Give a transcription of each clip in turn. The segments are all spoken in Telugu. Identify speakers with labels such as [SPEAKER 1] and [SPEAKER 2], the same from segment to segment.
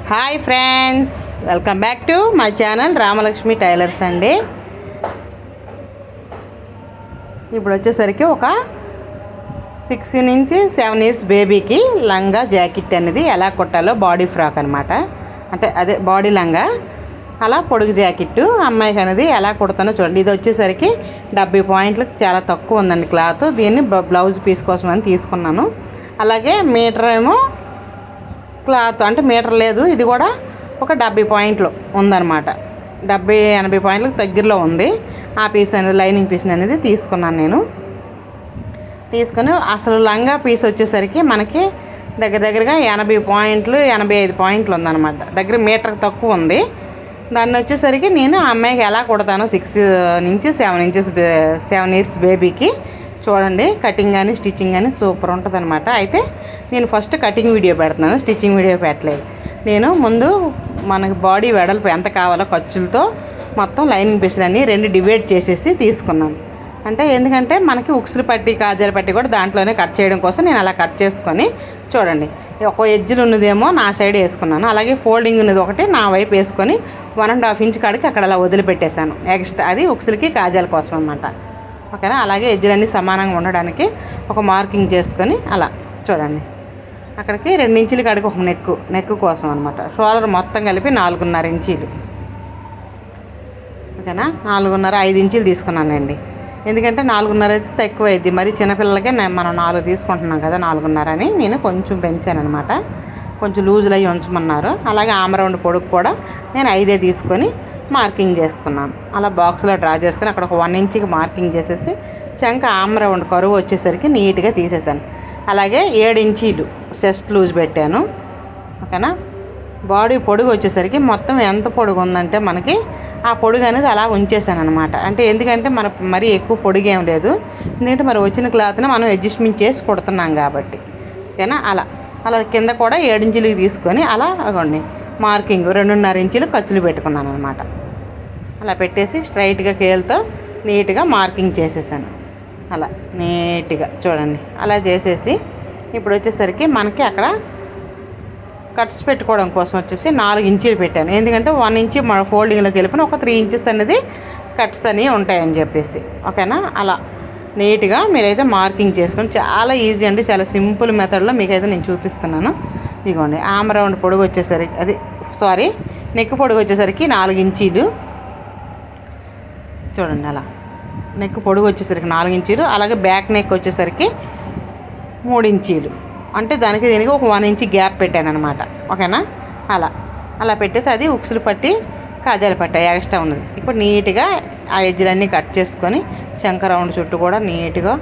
[SPEAKER 1] Hi friends, welcome back to my channel Ramalakshmi tailors అండి. ఇప్పుడు వచ్చేసరికి ఒక 6 నుంచి 7 ఇయర్స్ బేబీకి లంగా జాకెట్ అనేది ఎలా కుట్టాలో, బాడీ ఫ్రాక్ అనమాట, అంటే అదే బాడీ లంగా అలా పొడుగు జాకెట్ అమ్మాయికి అనేది ఎలా కుడతానో చూడండి. ఇది వచ్చేసరికి 70 పాయింట్లు, చాలా తక్కువ ఉందండి క్లాత్. దీన్ని బ్లౌజ్ పీస్ కోసం అని తీసుకున్నాను. అలాగే మీటర్ ఏమో క్లాత్, అంటే మీటర్ లేదు, ఇది కూడా ఒక 70 పాయింట్లు ఉందన్నమాట. 70-80 పాయింట్లకు దగ్గరలో ఉంది. ఆ పీస్ అనేది, లైనింగ్ పీస్ అనేది తీసుకున్నాను నేను. తీసుకుని అసలు లంగా పీస్ వచ్చేసరికి మనకి దగ్గరగా 80 పాయింట్లు, 85 పాయింట్లు ఉందన్నమాట. దగ్గర మీటర్ తక్కువ ఉంది. దాన్ని వచ్చేసరికి నేను ఆ అమ్మాయికి ఎలా కుడతాను 6 నుంచి 7 ఇయర్స్ బేబీకి చూడండి. కటింగ్ కానీ స్టిచ్చింగ్ కానీ సూపర్ ఉంటుంది అనమాట. అయితే నేను ఫస్ట్ కటింగ్ వీడియో పెడుతున్నాను, స్టిచ్చింగ్ వీడియో పెట్టలేదు. నేను ముందు మనకి బాడీ వెడల్పు ఎంత కావాలో ఖర్చులతో మొత్తం లైనింగ్ పీసులన్నీ 2 డివైడ్ చేసేసి తీసుకున్నాను. అంటే ఎందుకంటే మనకి ఉక్సులు పట్టి, కాజాల పట్టి కూడా దాంట్లోనే కట్ చేయడం కోసం నేను అలా కట్ చేసుకొని చూడండి. ఒక ఎడ్జ్లు ఉన్నదేమో నా సైడ్ వేసుకున్నాను, అలాగే ఫోల్డింగ్ ఉన్నది ఒకటి నా వైపు వేసుకొని 1.5 ఇంచ్ కాడికి అక్కడ అలా వదిలిపెట్టేశాను ఎక్స్ట్రా. అది ఉక్సులకి కాజాల కోసం అనమాట. ఓకేనా. అలాగే ఎడ్జ్లన్నీ సమానంగా ఉండడానికి ఒక మార్కింగ్ చేసుకొని అలా చూడండి. అక్కడికి 2 ఇంచుల కాడికి ఒక నెక్ కోసం అనమాట. షోల్డర్ మొత్తం కలిపి 4.5 ఇంచీలు. ఓకేనా. 4.5 ఇంచీలు తీసుకున్నానండి. ఎందుకంటే 4.5 అయితే తక్కువ అయింది, మరి చిన్నపిల్లలకే మనం 4 తీసుకుంటున్నాం కదా, 4.5 అని నేను కొంచెం పెంచాను అనమాట. కొంచెం లూజులు అయ్యి ఉంచమన్నారు. అలాగే ఆమ్ రౌండ్ పొడుగు కూడా నేను 5 తీసుకొని మార్కింగ్ చేసుకున్నాను. అలా బాక్స్లో డ్రా చేసుకొని అక్కడ ఒక 1 ఇంచుకి మార్కింగ్ చేసేసి చంక ఆమ్ రౌండ్ కరువు వచ్చేసరికి నీట్గా తీసేసాను. అలాగే 7 ఇంచీలు చెస్ట్ లూజ్ పెట్టాను. ఓకేనా. బాడీ పొడుగు వచ్చేసరికి మొత్తం ఎంత పొడుగు ఉందంటే మనకి ఆ పొడుగు అనేది అలా ఉంచేసాను అనమాట. అంటే ఎందుకంటే మరీ ఎక్కువ పొడుగు ఏం లేదు, ఎందుకంటే మరి వచ్చిన క్లాత్ని మనం అడ్జస్ట్మెంట్ చేసి కుడుతున్నాం కాబట్టి. ఓకేనా. అలా కింద కూడా 7 ఇంచులకి తీసుకొని అలా అగోండి మార్కింగ్ 2.5 ఇంచులు ఖర్చులు పెట్టుకున్నాను అనమాట. అలా పెట్టేసి స్ట్రైట్గా కేల్తో నీట్గా మార్కింగ్ చేసేసాను. అలా నీట్గా చూడండి. అలా చేసేసి ఇప్పుడు వచ్చేసరికి మనకి అక్కడ కట్స్ పెట్టుకోవడం కోసం వచ్చేసి 4 ఇంచీలు పెట్టాను. ఎందుకంటే 1 ఇంచ్ మన ఫోల్డింగ్లోకి వెళ్ళిపోయిన ఒక 3 ఇంచెస్ అనేది కట్స్ అని ఉంటాయని చెప్పేసి. ఓకేనా. అలా నీట్గా మీరైతే మార్కింగ్ చేసుకొని, చాలా ఈజీ అండి, చాలా సింపుల్ మెథడ్లో మీకైతే నేను చూపిస్తున్నాను. ఇదిగోండి ఆమ్ రౌండ్ పొడుగు వచ్చేసరికి నెక్ పొడుగు వచ్చేసరికి 4 ఇంచీలు చూడండి. అలా నెక్ పొడుగు వచ్చేసరికి 4 ఇంచీలు, అలాగే బ్యాక్ నెక్ వచ్చేసరికి 3 ఇంచీలు. అంటే దానికి దీనికి ఒక 1 ఇంచ్ గ్యాప్ పెట్టాను అనమాట. ఓకేనా. అలా పెట్టేసి అది ఉక్సులు పట్టి, కాజాలు పట్టి ఎక్స్ట్రా ఉన్నది. ఇప్పుడు నీట్గా ఆ ఎడ్జ్లన్నీ కట్ చేసుకొని చంక రౌండ్ చుట్టూ కూడా నీట్గా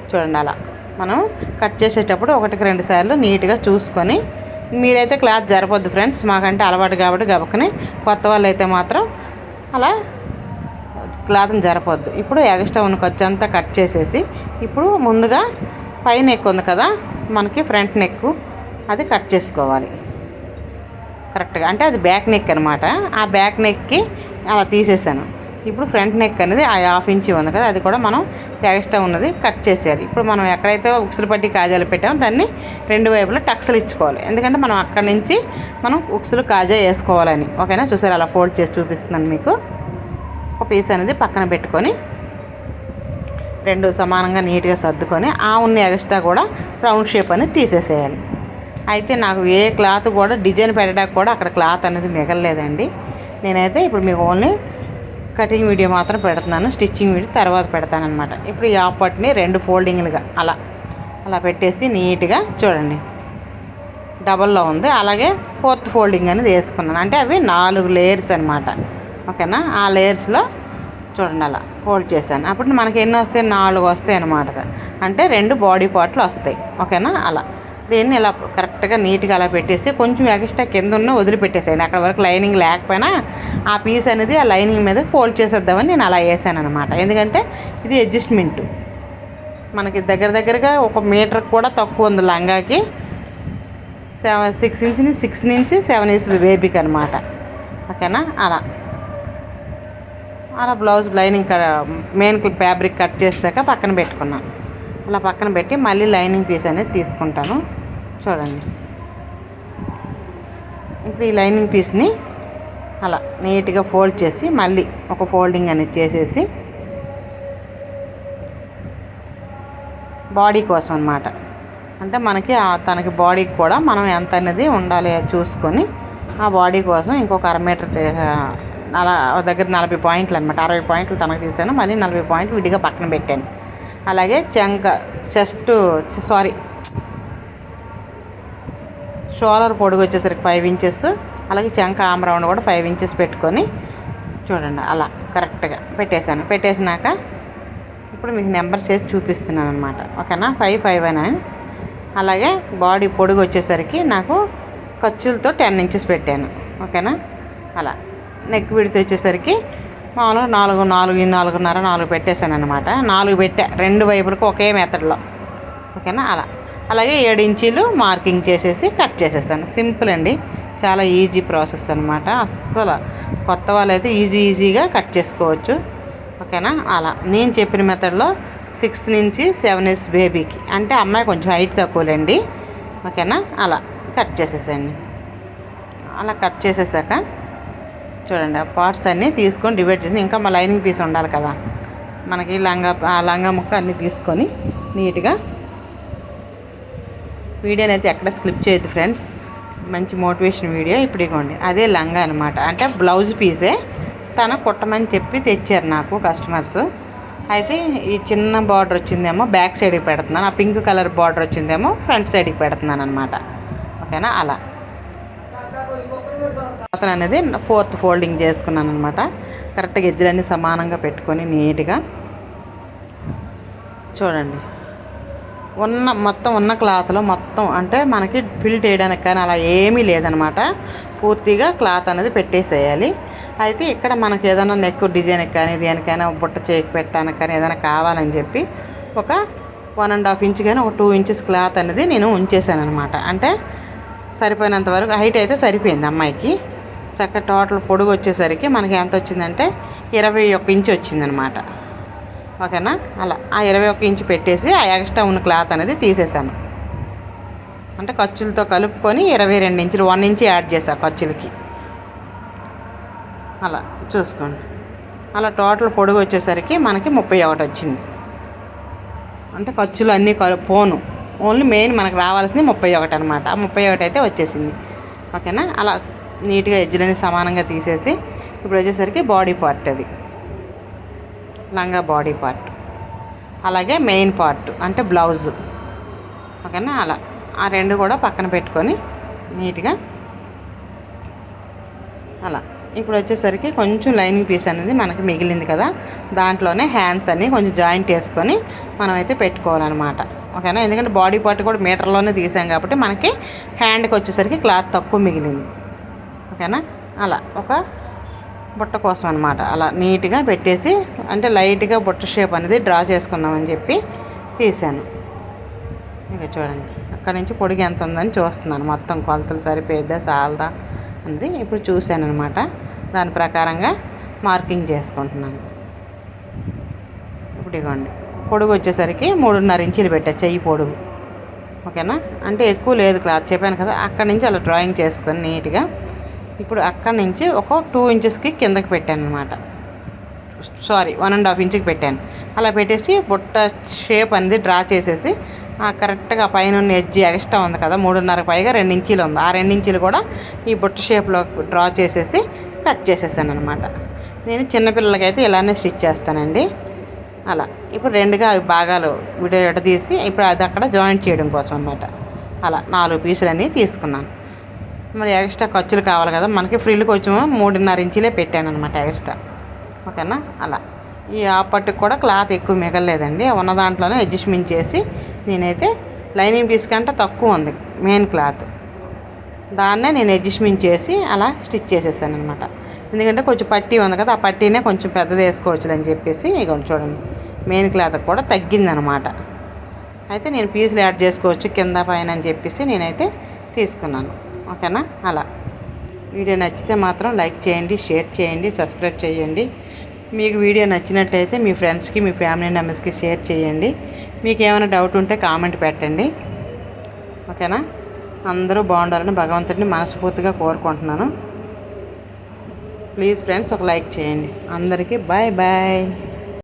[SPEAKER 1] చూడండి. అలా మనం కట్ చేసేటప్పుడు 1-2 సార్లు నీట్గా చూసుకొని, మీరైతే క్లాత్ జరపొద్దు ఫ్రెండ్స్, మాకంటే అలవాటు కాబట్టి గబక్కని. కొత్త వాళ్ళు అయితే మాత్రం అలా క్లాత్ని జరపొద్దు. ఇప్పుడు ఎక్స్ట్రా ఉన్న ఖర్చు అంతా కట్ చేసేసి ఇప్పుడు ముందుగా పై నెక్ ఉంది కదా మనకి, ఫ్రంట్ నెక్ అది కట్ చేసుకోవాలి కరెక్ట్గా. అంటే అది బ్యాక్ నెక్ అనమాట. ఆ బ్యాక్ నెక్కి అలా తీసేసాను. ఇప్పుడు ఫ్రంట్ నెక్ అనేది ఆ 1/2 ఇంచ్ ఉంది కదా, అది కూడా మనం ఎక్స్ట్రా ఉన్నది కట్ చేసేయాలి. ఇప్పుడు మనం ఎక్కడైతే ఉక్సులు పట్టి కాజాలు పెట్టామో దాన్ని 2 వైపులా టక్స్లు ఇచ్చుకోవాలి. ఎందుకంటే మనం అక్కడి నుంచి మనం ఉక్సులు కాజా వేసుకోవాలని. ఓకేనా. చూసారు, అలా ఫోల్డ్ చేసి చూపిస్తున్నాను మీకు. ఒక పీస్ అనేది పక్కన పెట్టుకొని 2 సమానంగా నీట్గా సర్దుకొని ఆ ఉన్న ఎక్స్ట్రా కూడా రౌండ్ షేప్ అనేది తీసేసేయాలి. అయితే నాకు ఏ క్లాత్ కూడా డిజైన్ పెట్టడానికి కూడా అక్కడ క్లాత్ అనేది మిగలలేదండి. నేనైతే ఇప్పుడు మీకు ఓన్లీ కటింగ్ వీడియో మాత్రం పెడుతున్నాను, స్టిచ్చింగ్ వీడియో తర్వాత పెడతాను అనమాట. ఇప్పుడు ఈ ఆపట్ని 2 ఫోల్డింగ్లుగా అలా పెట్టేసి నీట్గా చూడండి డబల్లో ఉంది. అలాగే 4th ఫోల్డింగ్ అనేది వేసుకున్నాను. అంటే అవి 4 లేయర్స్ అనమాట. ఓకేనా. ఆ లేయర్స్లో చూడండి అలా ఫోల్డ్ చేశాను. అప్పుడు మనకి ఎన్ని వస్తాయి, 4 వస్తాయి అనమాట. అంటే 2 బాడీ పార్ట్లు వస్తాయి. ఓకేనా. అలా దీన్ని ఇలా కరెక్ట్గా నీట్గా అలా పెట్టేసి కొంచెం ఎక్స్ట్రా కింద ఉన్న వదిలిపెట్టేసేయండి. అక్కడ వరకు లైనింగ్ లేకపోయినా ఆ పీస్ అనేది ఆ లైనింగ్ మీద ఫోల్డ్ చేసేద్దామని నేను అలా వేసాను అనమాట. ఎందుకంటే ఇది అడ్జస్ట్మెంట్ మనకి దగ్గరగా 1 మీటర్ కూడా తక్కువ ఉంది లంగాకి. 6 నుంచి 7 ఇయర్స్ బేబీకి అనమాట. ఓకేనా. అలా blouse lining main fabric cut చేసాక పక్కన పెట్టుకున్నాను. అలా పక్కన పెట్టి మళ్ళీ లైనింగ్ పీస్ అనేది తీసుకుంటాను. చూడండి ఇప్పుడు ఈ లైనింగ్ పీస్ని అలా నీట్గా ఫోల్డ్ చేసి మళ్ళీ ఒక ఫోల్డింగ్ అనేది చేసేసి బాడీ కోసం అన్నమాట. అంటే మనకి తనకి బాడీకి కూడా మనం ఎంత అనేది ఉండాలి చూసుకొని ఆ బాడీ కోసం ఇంకొక 1/2 మీటర్ దగ్గర 40 పాయింట్లు అనమాట. 60 పాయింట్లు తనకు తీసాను, మళ్ళీ 40 పాయింట్లు విడిగా పక్కన పెట్టాను. అలాగే షోలర్ పొడుగు వచ్చేసరికి 5 ఇంచెస్, అలాగే చంక ఆమ్ రౌండ్ కూడా 5 ఇంచెస్ పెట్టుకొని చూడండి అలా కరెక్ట్గా పెట్టేసినాక ఇప్పుడు మీకు నెంబర్స్ వేసి చూపిస్తున్నాను అనమాట. ఓకేనా, 5, 5 అని. అలాగే బాడీ పొడుగు వచ్చేసరికి నాకు ఖర్చులతో 10 ఇంచెస్ పెట్టాను. ఓకేనా, అలా నెక్ విడితే వచ్చేసరికి మామూలుగా 4 పెట్టేశాను అనమాట. 4 పెట్టా 2 వైపులకు ఒకే మెథడ్లో. ఓకేనా, అలాగే 7 ఇంచీలు మార్కింగ్ చేసేసి కట్ చేసేసాను. సింపుల్ అండి, చాలా ఈజీ ప్రాసెస్ అనమాట. అస్సలు కొత్త వాళ్ళైతే ఈజీగా కట్ చేసుకోవచ్చు. ఓకేనా, అలా నేను చెప్పిన మెథడ్లో 6 నుంచి 7 ఇయర్స్ బేబీకి, అంటే అమ్మాయి కొంచెం హైట్ తక్కువలేండి. ఓకేనా, అలా కట్ చేసేసండి. అలా కట్ చేసేసాక చూడండి ఆ పార్ట్స్ అన్నీ తీసుకొని డివైడ్ చేసి, ఇంకా మా లైనింగ్ పీస్ ఉండాలి కదా మనకి, లంగా ముక్క అన్నీ తీసుకొని నీట్గా. వీడియోని అయితే ఎక్కడ స్కిప్ చేయొద్దు ఫ్రెండ్స్, మంచి మోటివేషన్ వీడియో. ఇప్పుడు ఇవ్వండి అదే లంగా అనమాట, అంటే బ్లౌజ్ పీసే తను కుట్టమని చెప్పి తెచ్చారు నాకు కస్టమర్స్. అయితే ఈ చిన్న బార్డర్ వచ్చిందేమో బ్యాక్ సైడ్కి పెడుతున్నాను, ఆ పింక్ కలర్ బార్డర్ వచ్చిందేమో ఫ్రంట్ సైడ్కి పెడుతున్నాను అనమాట. ఓకేనా, అలా అతను అనేది 4th ఫోల్డింగ్ చేసుకున్నాను అనమాట. కరెక్ట్గా ఎడ్జ్లన్నీ సమానంగా పెట్టుకొని నీట్గా చూడండి. మొత్తం ఉన్న క్లాత్లో మొత్తం అంటే మనకి ఫిల్ట్ వేయడానికి కానీ అలా ఏమీ లేదనమాట. పూర్తిగా క్లాత్ అనేది పెట్టేసేయాలి. అయితే ఇక్కడ మనకి ఏదైనా నెక్ డిజైన్కి కానీ దేనికైనా బుట్ట చేయికి పెట్టడానికి కానీ ఏదైనా కావాలని చెప్పి ఒక 1.5 ఇంచ్ కానీ ఒక 2 ఇంచెస్ క్లాత్ అనేది నేను ఉంచేసాను అనమాట. అంటే సరిపోయినంత వరకు హైట్ అయితే సరిపోయింది అమ్మాయికి. చక్కగా టోటల్ పొడుగు వచ్చేసరికి మనకి ఎంత వచ్చిందంటే 21 ఇంచ్ వచ్చిందనమాట. ఓకేనా, అలా ఆ 21 ఇంచ్ పెట్టేసి ఆ ఎక్స్ట్రా ఉన్న క్లాత్ అనేది తీసేసాను. అంటే ఖర్చులతో కలుపుకొని 22 ఇంచులు 1 ఇంచ్ యాడ్ చేశాను ఖర్చులకి. అలా చూసుకోండి. అలా టోటల్ పొడుగు వచ్చేసరికి మనకి 31 వచ్చింది. అంటే ఖర్చులు అన్నీ పోను, ఓన్లీ మెయిన్ మనకు రావాల్సింది 31 అనమాట. 31 అయితే వచ్చేసింది. ఓకేనా, అలా నీట్గా ఎడ్జ్లని సమానంగా తీసేసి ఇప్పుడు వచ్చేసరికి బాడీ పార్ట్, అది లంగా బాడీ పార్ట్, అలాగే మెయిన్ పార్ట్ అంటే బ్లౌజు. ఓకేనా, అలా ఆ 2 కూడా పక్కన పెట్టుకొని నీట్గా అలా. ఇప్పుడు వచ్చేసరికి కొంచెం లైనింగ్ పీస్ అనేది మనకి మిగిలింది కదా, దాంట్లోనే హ్యాండ్స్ అన్నీ కొంచెం జాయింట్ వేసుకొని మనం అయితే పెట్టుకోవాలన్నమాట. ఓకేనా, ఎందుకంటే బాడీ పార్ట్ కూడా మీటర్లోనే తీసాం కాబట్టి మనకి హ్యాండ్కి వచ్చేసరికి క్లాత్ తక్కువ మిగిలింది. ఓకేనా, అలా ఒక బుట్ట కోసం అనమాట. అలా నీట్గా పెట్టేసి అంటే లైట్గా బుట్ట షేప్ అనేది డ్రా చేసుకుందామని చెప్పి తీసాను. ఇక చూడండి అక్కడి నుంచి పొడిగి ఎంత ఉందని చూస్తున్నాను, మొత్తం కొలతలు సరిపోయిద్దా చాలదా అనేది ఇప్పుడు చూశాను అనమాట. దాని ప్రకారంగా మార్కింగ్ చేసుకుంటున్నాను. ఇప్పుడు ఇవ్వండి పొడుగు వచ్చేసరికి 3.5 ఇంచీలు పెట్టా, చెయ్యి పొడుగు. ఓకేనా, అంటే ఎక్కువ లేదు క్లాత్, చెప్పాను కదా. అక్కడి నుంచి అలా డ్రాయింగ్ చేసుకొని నీట్గా ఇప్పుడు అక్కడి నుంచి ఒక 2 ఇంచెస్కి కిందకి పెట్టాను అనమాట. 1.5 ఇంచుకి పెట్టాను. అలా పెట్టేసి బుట్ట షేప్ అనేది డ్రా చేసేసి కరెక్ట్గా పైన ఎడ్జ్ ఎక్స్ట్రా ఉంది కదా 3.5 పైగా 2 ఇంచీలు ఉంది, ఆ 2 ఇంచీలు కూడా ఈ బుట్ట షేప్లో డ్రా చేసేసి కట్ చేసేసాను అనమాట. నేను చిన్నపిల్లలకైతే ఇలానే స్టిచ్ చేస్తానండి. అలా ఇప్పుడు 2గా భాగాలు విడ తీసి ఇప్పుడు అది అక్కడ జాయింట్ చేయడం కోసం అనమాట. అలా 4 పీసులన్నీ తీసుకున్నాను. మరి ఎక్స్ట్రా ఖర్చులు కావాలి కదా మనకి, ఫ్రిల్కి వచ్చేమో 3.5 ఇంచీలే పెట్టాను అనమాట ఎక్స్ట్రా. ఓకేనా, అలా ఈ ఆ పట్టుకు కూడా క్లాత్ ఎక్కువ మిగలలేదండి, ఉన్న దాంట్లోనే అడ్జస్ట్మెంట్ చేసి నేనైతే లైనింగ్ పీస్ కంటే తక్కువ ఉంది మెయిన్ క్లాత్, దాన్నే నేను అడ్జస్ట్మెంట్ చేసి అలా స్టిచ్ చేసేసాను అనమాట. ఎందుకంటే కొంచెం పట్టీ ఉంది కదా, ఆ పట్టీనే కొంచెం పెద్దది వేసుకోవచ్చులని చెప్పేసి ఇక చూడండి మెయిన్ క్లాత్ కూడా తగ్గిందనమాట. అయితే నేను పీసులు యాడ్ చేసుకోవచ్చు కింద పైన అని చెప్పేసి నేనైతే తీసుకున్నాను. ఓకేనా, అలా వీడియో నచ్చితే మాత్రం లైక్ చేయండి, షేర్ చేయండి, సబ్స్క్రైబ్ చేయండి. మీకు వీడియో నచ్చినట్లయితే మీ ఫ్రెండ్స్కి మీ ఫ్యామిలీ మెంబర్స్కి షేర్ చేయండి. మీకు ఏమైనా డౌట్ ఉంటే కామెంట్ పెట్టండి. ఓకేనా, అందరూ బాగుండాలని భగవంతుడిని మనస్ఫూర్తిగా కోరుకుంటున్నాను. ప్లీజ్ ఫ్రెండ్స్ ఒక లైక్ చేయండి. అందరికీ బాయ్ బాయ్.